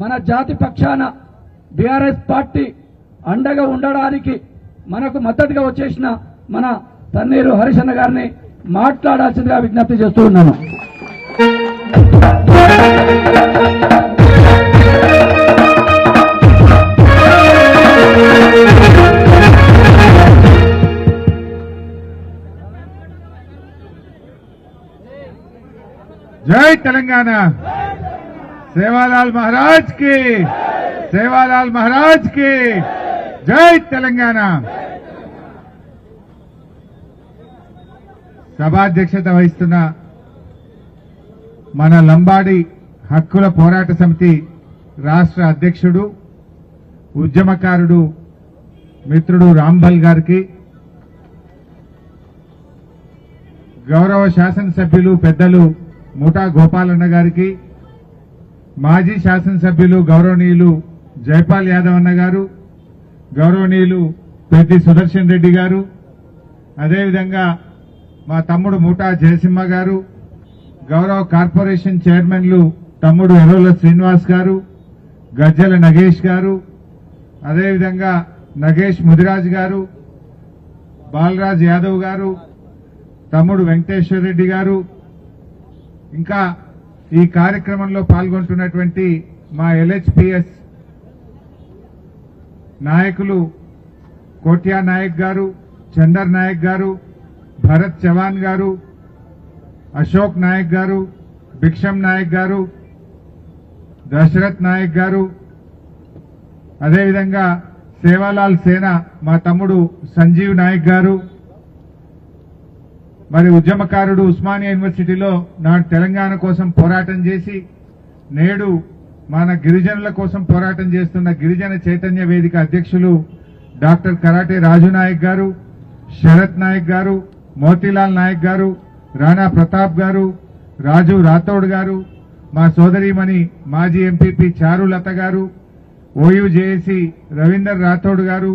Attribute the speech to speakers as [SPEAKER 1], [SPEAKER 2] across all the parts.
[SPEAKER 1] మన జాతి పక్షాన బీఆర్ఎస్ పార్టీ అండగా ఉండడానికి మనకు మద్దతుగా వచ్చేసిన మన తన్నీరు హరిశన్న గారిని మాట్లాడాల్సిందిగా విజ్ఞప్తి చేస్తూ ఉన్నాను.
[SPEAKER 2] जय तेलंगाना, सेवालाल महाराज की, सेवालाल महाराज की जय तेलंगाना। సభాధ్యక్షత వహిస్తున్న మన లంబాడి హక్కుల పోరాట సమితి రాష్ట్ర అధ్యక్షుడు ఉద్యమకారుడు మిత్రుడు రాంబల్ గారికి, గౌరవ శాసనసభ్యులు పెద్దలు ముఠా గోపాలన్న గారికి, మాజీ శాసనసభ్యులు గౌరవనీయులు జైపాల్ యాదవ్ అన్న గారు, గౌరవనీయులు పెద్ది సుదర్శన్ రెడ్డి గారు, అదేవిధంగా మా తమ్ముడు ముఠా జయసింహ గారు, గౌరవ కార్పొరేషన్ చైర్మన్లు తమ్ముడు ఎర్రోల శ్రీనివాస్ గారు, గజ్జల నగేష్ గారు, అదేవిధంగా నగేష్ ముదిరాజ్ గారు, బాలరాజ్ యాదవ్ గారు, తమ్ముడు వెంకటేశ్వర రెడ్డి గారు, ఇంకా ఈ కార్యక్రమంలో పాల్గొంటున్నటువంటి మా ఎల్హెచ్పిఎస్ నాయకులు కోట్యా నాయక్ గారు, చందర్ నాయక్ గారు, భరత్ చవాన్ గారు, అశోక్ నాయక్ గారు, భిక్షం నాయక్ గారు, దశరథ్ నాయక్ గారు, అదేవిధంగా సేవాలాల్ సేన మా తమ్ముడు సంజీవ్ నాయక్ గారు, మరి ఉద్యమకారుడు ఉస్మానియా యూనివర్సిటీలో నాడు తెలంగాణ కోసం పోరాటం చేసి నేడు మన గిరిజనుల కోసం పోరాటం చేస్తున్న గిరిజన చైతన్య వేదిక అధ్యక్షులు డాక్టర్ కరాటే రాజు నాయక్ గారు, శరత్ నాయక్ గారు, మోతీలాల్ నాయక్ గారు, రాణా ప్రతాప్ గారు, రాజు రాథోడ్ గారు, మా సోదరీమణి మాజీ ఎంపీపీ చారులత గారు, ఓయూజేఏసీ రవీందర్ రాథోడ్ గారు,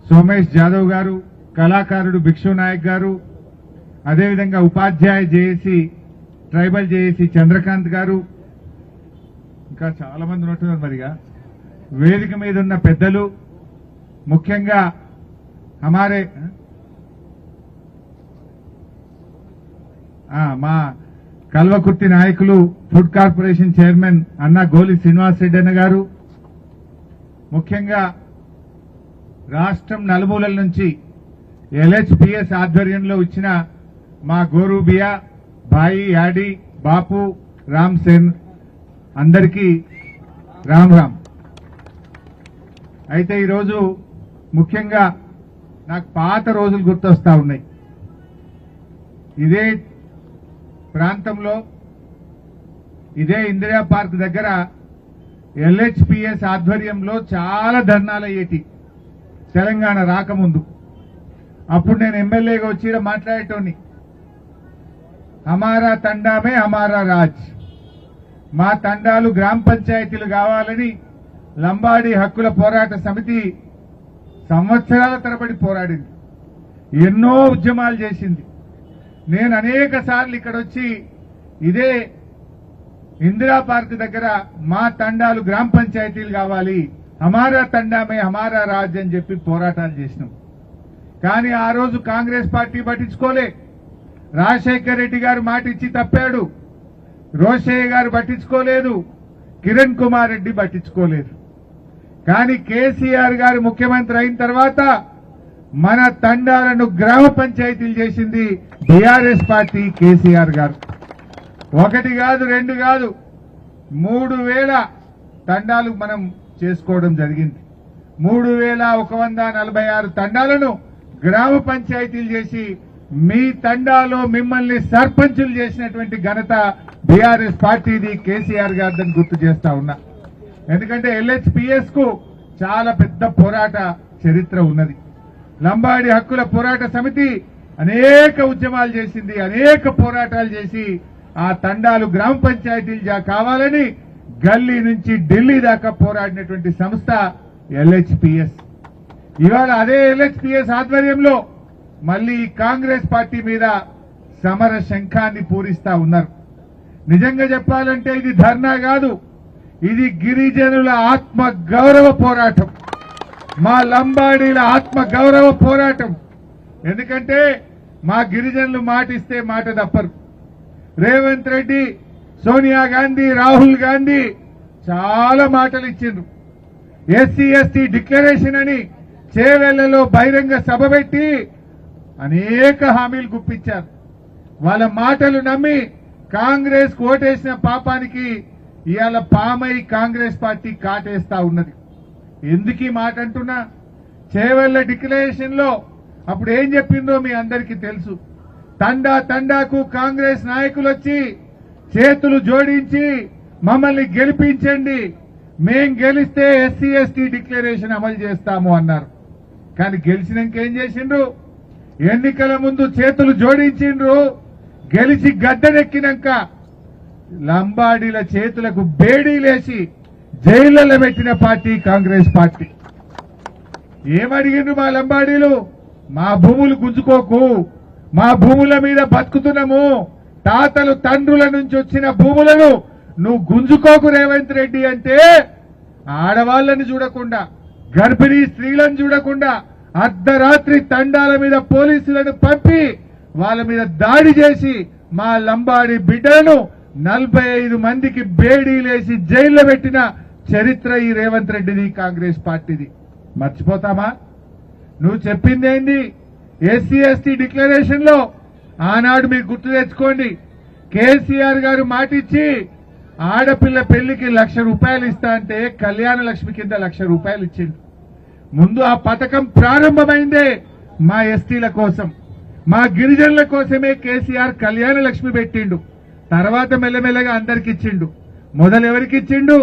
[SPEAKER 2] సోమేష్ జాదవ్ గారు, కళాకారుడు భిక్షు నాయక్ గారు, అదేవిధంగా ఉపాధ్యాయ జేఏసీ ట్రైబల్ జేఏసీ చంద్రకాంత్ గారు, ఇంకా చాలా మంది ఉన్నట్టున్నారు. మరిగా వేదిక మీద ఉన్న పెద్దలు, ముఖ్యంగా హమారే మా కల్వకుర్తి నాయకులు ఫుడ్ కార్పొరేషన్ చైర్మన్ అన్న గోలి శ్రీనివాస్ రెడ్డి అన్న గారు, ముఖ్యంగా రాష్ట్రం నలుమూలల నుంచి ఎల్హెచ్పిఎస్ ఆధ్వర్యంలో ఇచ్చిన మా గోరూబియా, భాయి, యాడి, బాపు, రామ్ సేన్ అందరికీ రామ్ రామ్. అయితే ఈరోజు ముఖ్యంగా నాకు పాత రోజులు గుర్తొస్తా ఉన్నాయి. ఇదే ప్రాంతంలో ఇదే ఇందిరా పార్క్ దగ్గర ఎల్హెచ్పిఎస్ ఆధ్వర్యంలో చాలా ధర్నాలు అయ్యేటి తెలంగాణ రాకముందు. అప్పుడు నేను ఎమ్మెల్యేగా వచ్చి మాట్లాడేటోని, హమారా తండామే హమారా రాజ్, మా తండాలు గ్రామ పంచాయతీలు కావాలని లంబాడి హక్కుల పోరాట సమితి సంవత్సరాల తరబడి పోరాడింది, ఎన్నో ఉద్యమాలు చేసింది. నేను అనేక సార్లు ఇక్కడ వచ్చి ఇదే ఇందిరా పార్క్ దగ్గర మా తండాలు గ్రామ పంచాయతీలు కావాలి, హమారా తండామే హమారా రాజ్ అని చెప్పి పోరాటాలు చేసినాం. కానీ ఆ రోజు కాంగ్రెస్ పార్టీ పట్టించుకోలే. రాజశేఖర్ రెడ్డి గారు మాట ఇచ్చి తప్పాడు, రోషయ్య గారు పట్టించుకోలేదు, కిరణ్ కుమార్ రెడ్డి పట్టించుకోలేదు. కానీ కేసీఆర్ గారు ముఖ్యమంత్రి అయిన తర్వాత మన తండాలను గ్రామ పంచాయతీలు చేసింది బీఆర్ఎస్ పార్టీ, కేసీఆర్ గారు. ఒకటి కాదు, రెండు కాదు, 3000 తండాలు మనం చేసుకోవడం జరిగింది. 3146 తండాలను గ్రామ పంచాయతీలు చేసి మీ తండాలో మిమ్మల్ని సర్పంచులు చేసినటువంటి ఘనత బీఆర్ఎస్ పార్టీది, కేసీఆర్ గారిని గుర్తు చేస్తా ఉన్నా. ఎందుకంటే ఎల్హెచ్పిఎస్ కు చాలా పెద్ద పోరాట చరిత్ర ఉన్నది. లంబాడి హక్కుల పోరాట సమితి అనేక ఉద్యమాలు చేసింది, అనేక పోరాటాలు చేసి ఆ తండాలు గ్రామ పంచాయతీలు కావాలని గల్లీ నుంచి ఢిల్లీ దాకా పోరాడినటువంటి సంస్థ ఎల్హెచ్పిఎస్. ఇవాళ అదే ఎల్హెచ్పిఎస్ ఆధ్వర్యంలో మళ్లీ కాంగ్రెస్ పార్టీ మీద సమర శంఖాన్ని పూరిస్తా ఉన్నారు. నిజంగా చెప్పాలంటే ఇది ధర్నా కాదు, ఇది గిరిజనుల ఆత్మ గౌరవ పోరాటం, మా లంబాడీల ఆత్మ గౌరవ పోరాటం. ఎందుకంటే మా గిరిజనులు మాటిస్తే మాట తప్పరు. రేవంత్ రెడ్డి, సోనియా గాంధీ, రాహుల్ గాంధీ చాలా మాటలు ఇచ్చిండ్రు. ఎస్సీ ఎస్టీ డిక్లరేషన్ అని చేవెళ్లలో బహిరంగ సభ పెట్టి అనేక హామీలు గుప్పించారు. వాళ్ళ మాటలు నమ్మి కాంగ్రెస్ ఓటేసిన పాపానికి ఇవాళ పామై కాంగ్రెస్ పార్టీ కాటేస్తా ఉన్నది. ఎందుకు ఈ మాట అంటున్నా? చేవెళ్ల డిక్లరేషన్ లో అప్పుడు ఏం చెప్పిందో మీ అందరికీ తెలుసు. తండాకు కాంగ్రెస్ నాయకులు వచ్చి చేతులు జోడించి మమ్మల్ని గెలిపించండి, మేం గెలిస్తే ఎస్సీ ఎస్టీ డిక్లరేషన్ అమలు చేస్తాము అన్నారు. కానీ గెలిచినాక ఏం చేసిండ్రు? ఎన్నికల ముందు చేతులు జోడించిండ్రు, గెలిచి గద్దెనెక్కినాక లంబాడీల చేతులకు బేడీలేసి జైళ్లలో పెట్టిన పార్టీ కాంగ్రెస్ పార్టీ. ఏమడిగిండ్రు మా లంబాడీలు? మా భూములు గుంజుకోకు, మా భూముల మీద బతుకుతున్నాము, తాతలు తండ్రుల నుంచి వచ్చిన భూములను నువ్వు గుంజుకోకు రేవంత్ రెడ్డి అంటే ఆడవాళ్లను చూడకుండా, గర్భిణీ స్త్రీలను చూడకుండా అర్ధరాత్రి తండాల మీద పోలీసులను పంపి వాళ్ళ మీద దాడి చేసి మా లంబాడి బిడ్డలను 45 మందికి బేడీలేసి జైల్లో పెట్టిన చరిత్ర ఈ రేవంత్ రెడ్డిది, కాంగ్రెస్ పార్టీది. మర్చిపోతామా? నువ్వు చెప్పిందేంది? ఎస్సీ ఎస్టీ డిక్లరేషన్ లో ఆనాడు మీరు గుర్తు తెచ్చుకోండి, కేసీఆర్ గారు మాటిచ్చి ఆడపిల్ల పెళ్లికి ₹1,00,000 ఇస్తా అంటే కళ్యాణ లక్ష్మి కింద ₹1,00,000 ఇచ్చిండు. ముందు ఆ పథకం ప్రారంభమైందే మా ఎస్టీల కోసం, మా గిరిజనుల కోసమే కేసీఆర్ కళ్యాణ లక్ష్మి పెట్టిండు. తర్వాత మెల్లమెల్లగా అందరికి ఇచ్చిండు. మొదలు ఎవరికి ఇచ్చిండు?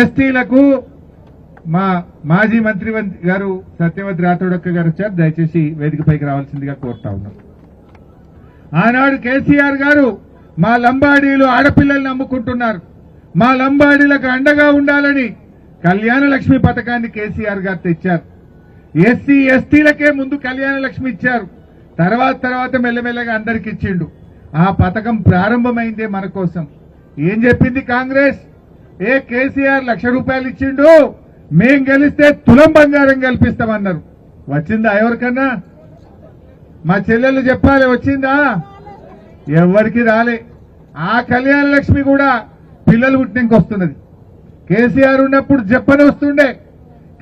[SPEAKER 2] ఎస్టీలకు. మా మాజీ మంత్రి గారు సత్యవతి రాథోడక్క గారు వచ్చారు, దయచేసి వేదికపైకి రావాల్సిందిగా కోరుతా ఉన్నాం. ఆనాడు కేసీఆర్ గారు మా లంబాడీలు ఆడపిల్లల్ని నమ్ముకుంటున్నారు, మా లంబాడీలకు అండగా ఉండాలని కళ్యాణ లక్ష్మి పథకాన్ని కేసీఆర్ గారు తెచ్చారు. ఎస్సీ ఎస్టీలకే ముందు కళ్యాణ లక్ష్మి ఇచ్చారు, తర్వాత మెల్లమెల్లగా అందరికి ఇచ్చిండు. ఆ పథకం ప్రారంభమైందే మన కోసం. ఏం చెప్పింది కాంగ్రెస్? కేసీఆర్ ₹1,00,000 ఇచ్చిండు, మేం గెలిస్తే తులం బంగారం కల్పిస్తామన్నారు. వచ్చిందా ఎవరికన్నా? మా చెల్లెళ్ళు చెప్పాలి, వచ్చిందా? ఎవరికి రాలే. ఆ కళ్యాణ లక్ష్మి కూడా పిల్లలు పుట్టినాక వస్తున్నది. కేసీఆర్ ఉన్నప్పుడు చెప్పని వస్తుండే,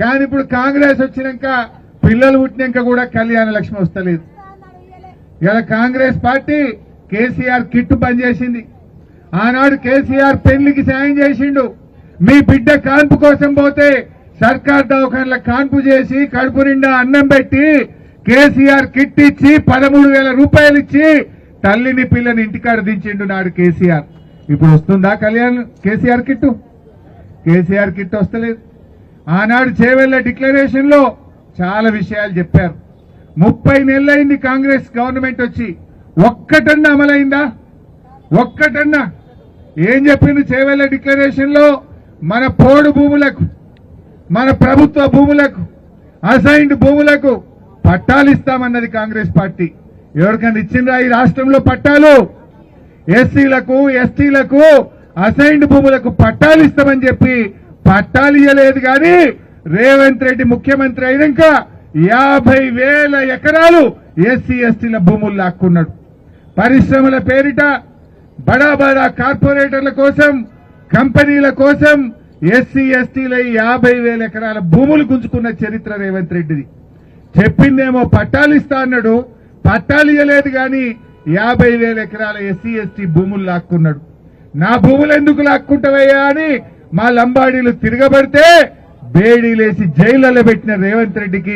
[SPEAKER 2] కానీ ఇప్పుడు కాంగ్రెస్ వచ్చినాక పిల్లలు పుట్టినాక కూడా కళ్యాణ లక్ష్మి వస్తలేదు. ఇలా కాంగ్రెస్ పార్టీ కేసీఆర్ కిట్టు పనిచేసింది. ఆనాడు కేసీఆర్ పెళ్లికి సాయం చేసిండు. మీ బిడ్డ కాన్పు కోసం పోతే సర్కార్ దవాఖానల కాన్పు చేసి కడుపు నిండా అన్నం పెట్టి కేసీఆర్ కిట్ ఇచ్చి ₹13,000 ఇచ్చి తల్లిని పిల్లని ఇంటికాడ దించిండు నాడు కేసీఆర్. ఇప్పుడు వస్తుందా కేసీఆర్ కిట్టు? కేసీఆర్ కిట్ వస్తలేదు. ఆనాడు చేవెళ్ల డిక్లరేషన్ లో చాలా విషయాలు చెప్పారు. 30 నెలలైంది కాంగ్రెస్ గవర్నమెంట్ వచ్చి, ఒక్కటన్నా అమలైందా? ఒక్కటన్నా? ఏం చెప్పింది చేవెళ్ల డిక్లరేషన్ లో? మన పోడు భూములకు, మన ప్రభుత్వ భూములకు, అసైన్డ్ భూములకు పట్టాలు ఇస్తామన్నది కాంగ్రెస్ పార్టీ. ఎవరికైనా ఇచ్చిందా ఈ రాష్ట్రంలో పట్టాలు? ఎస్సీలకు ఎస్టీలకు అసైన్డ్ భూములకు పట్టాలు ఇస్తామని చెప్పి పట్టాలు ఇవ్వలేదు. కానీ రేవంత్ రెడ్డి ముఖ్యమంత్రి అయినాక 50,000 ఎకరాలు ఎస్సీ ఎస్టీల భూములు లాక్కున్నాడు. పరిశ్రమల పేరిట బడా కార్పొరేటర్ల కోసం, కంపెనీల కోసం ఎస్సీ ఎస్టీల 50,000 ఎకరాల భూములు గుంజుకున్న చరిత్ర రేవంత్ రెడ్డిది. చెప్పిందేమో పట్టాలు ఇస్తా అన్నాడు, పట్టాలు ఇవ్వలేదు. కానీ 50,000 ఎకరాల ఎస్సీ ఎస్టీ భూములు లాక్కున్నాడు. నా భూములు ఎందుకు లాక్కుంటావయ్యా అని మా లంబాడీలు తిరగబడితే బేడీలేసి జైళ్లలో పెట్టిన రేవంత్ రెడ్డికి